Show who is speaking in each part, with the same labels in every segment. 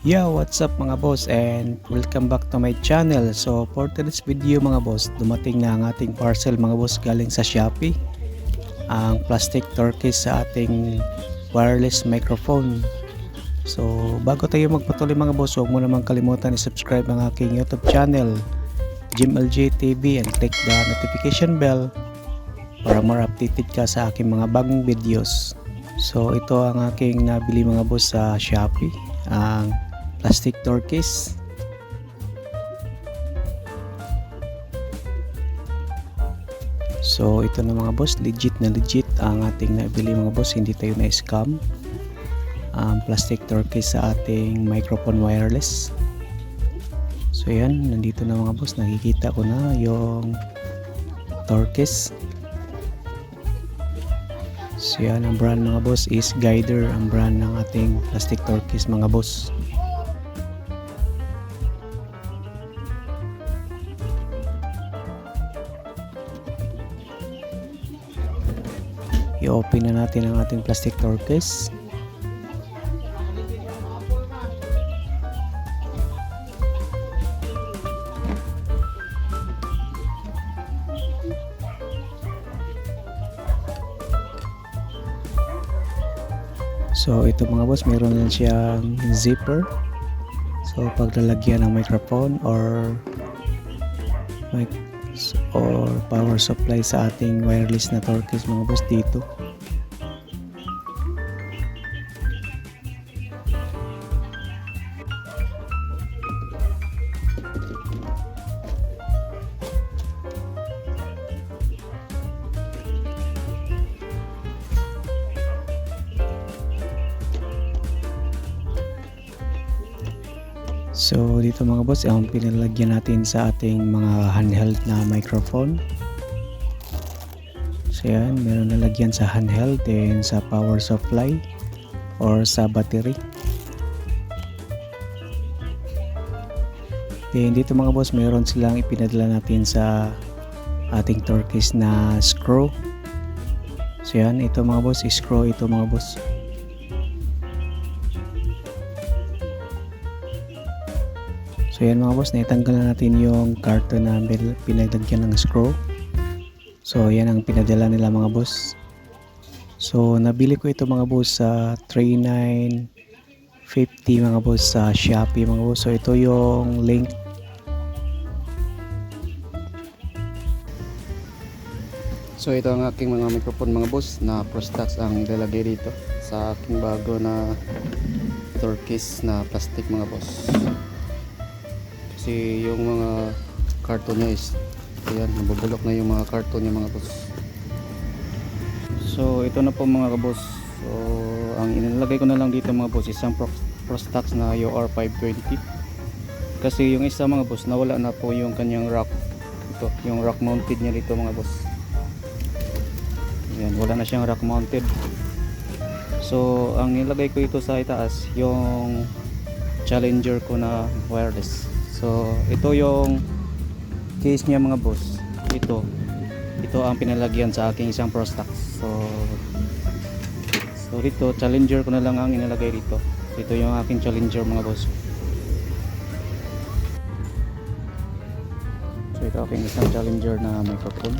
Speaker 1: Yo, what's up mga boss, and welcome back to my channel. So for today's video mga boss, dumating na ang ating parcel mga boss galing sa Shopee. Ang plastic turquoise sa ating wireless microphone. So bago tayo magpatuloy mga boss, huwag mo naman kalimutan i-subscribe ang aking YouTube channel, JimLJ TV, and click the notification bell para more updated ka sa aking mga bagong videos. So ito ang aking nabili mga boss sa Shopee, ang plastic turquoise. So ito na mga boss, legit na legit ang ating nabili mga boss, hindi tayo na-scam. Plastic turquoise sa ating microphone wireless. So yan, nandito na mga boss, nakikita ko na yung turquoise. So yan, ang brand mga boss is Guider, ang brand ng ating plastic turquoise mga boss. I-open na natin ang ating plastic turquoise. So ito mga boss, meron din siyang zipper. So paglalagyan ng microphone or power supply sa ating wireless na turquoise mga boss dito. So dito mga boss, ang pinalagyan natin sa ating mga handheld na microphone. So yan, meron nalagyan sa handheld, then sa power supply or sa battery. Then dito mga boss, meron silang ipinadala natin sa ating turquoise na screw. So yan, ito mga boss, screw ito mga boss. So yan mga boss, naitanggal na natin yung karton na pinagdagyan ng screw. So yan ang pinadala nila mga boss. So nabili ko ito mga boss sa 3950 mga boss sa Shopee mga boss. So ito yung link. So ito ang aking mga microphone mga boss na Prostax ang ilalagay dito sa aking bago na turquoise na plastic mga boss. Kasi yung mga karton niya is ayan, nabubulok na yung mga karton niya mga boss. So ito na po mga boss. So ang inilagay ko na lang dito mga boss, isang Prostax na UR520. Kasi yung isa mga boss, nawala na po yung kanyang rack. Ito, yung rack mounted niya dito mga boss. Ayan, wala na siyang rack mounted. So ang nilagay ko ito sa itaas, yung Challenger ko na wireless. So ito yung case niya mga boss. Ito ang pinalagyan sa aking isang Prostax. So dito Challenger ko na lang ang inilagay dito. Ito yung aking Challenger mga boss. So ito aking isang Challenger na microphone.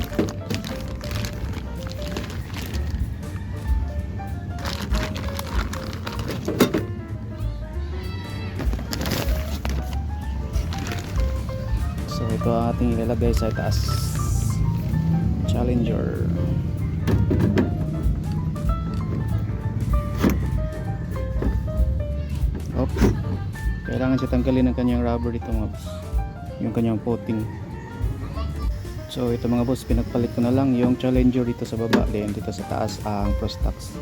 Speaker 1: So ito ang ating ilalagay sa itaas, Challenger. Oops. Kailangan siya tanggalin ang kanyang rubber dito mga boss, yung kanyang coating. So ito mga boss, pinagpalit ko na lang yung Challenger dito sa baba, then dito sa taas ang Prostax.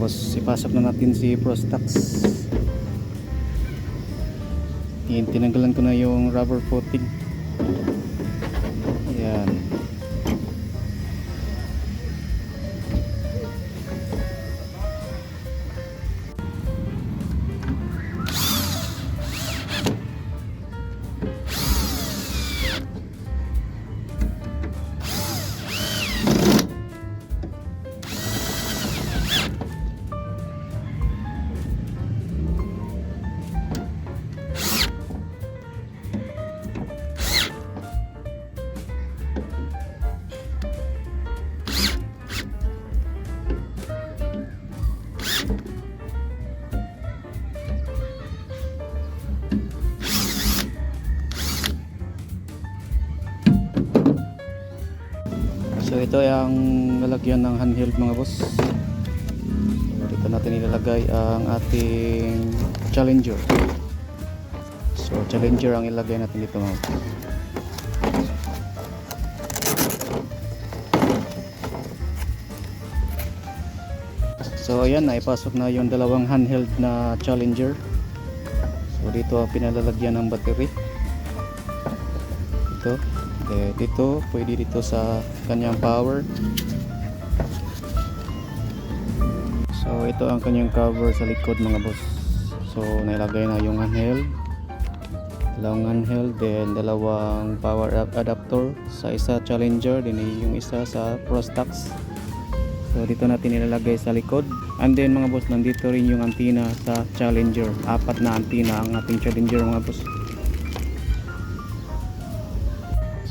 Speaker 1: boss, ipasok na natin si Prostax. Tinanggalan ko na yung rubber coating. Yan. So ito ang lalagyan ng handheld mga boss. So, dito natin ilalagay ang ating Challenger. So Challenger ang ilagay natin dito mga boss. So ayan, naipasok na yung dalawang handheld na Challenger. So dito pinalalagyan ng battery. Ito. Dito, pwede dito sa kanyang power. So ito ang kanyang cover sa likod mga boss. So nailagay na yung handheld, dalawang handheld, then dalawang power adapter sa isa Challenger, then yung isa sa Prostax. So dito natin ilalagay sa likod. And then mga boss, nandito rin yung antenna sa Challenger. 4 na antenna ang ating Challenger mga boss.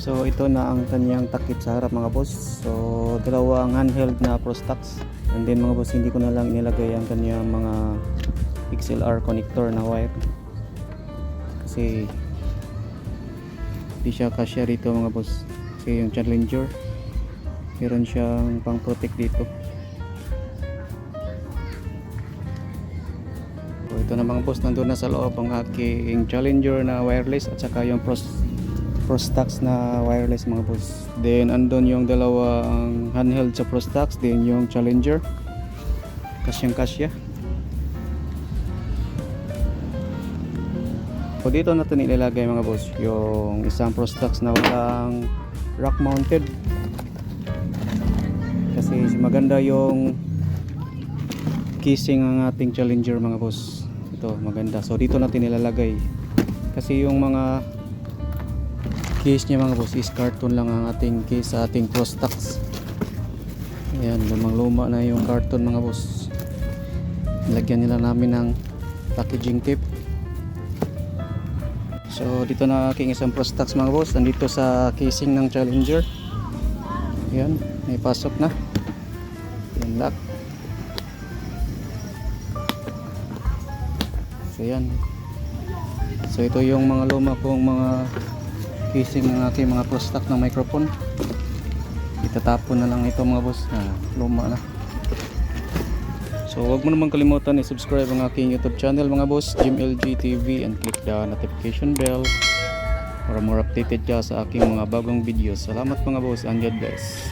Speaker 1: So ito na ang kanyang takip sa harap mga boss. So dalawang handheld na Prostax. And then mga boss, hindi ko na lang inilagay ang kanyang mga XLR connector na wire. Kasi hindi siya kasya dito mga boss. Kasi yung Challenger, meron siyang pang protect dito. So ito na mga boss, nandun na sa loob ang aking Challenger na wireless at saka yung Prostax na wireless mga boss. Then andun yung dalawang handheld sa Prostax, then yung Challenger. Kasyang kasya. So dito natin ilalagay mga boss yung isang Prostax na walang rack mounted. Kasi maganda yung casing ng ating Challenger mga boss. Ito maganda. So dito natin ilalagay. Kasi yung mga case niya mga boss is carton lang ang ating case sa ating Prostax. Ayan, lumang luma na yung carton mga boss. Lagyan nila namin ng packaging tape. So dito na aking isang Prostax mga boss, nandito sa casing ng Challenger. Ayan, may pasok na. Ayan, lock. So ayan. So ito yung mga luma kong mga casing ng aking mga Prostax na microphone. Itatapon na lang ito mga boss. Luma na. So huwag mo naman kalimutan i-subscribe ang aking YouTube channel mga boss, Jim LG TV, and click the notification bell para more updated ka sa aking mga bagong videos. Salamat mga boss, and God bless.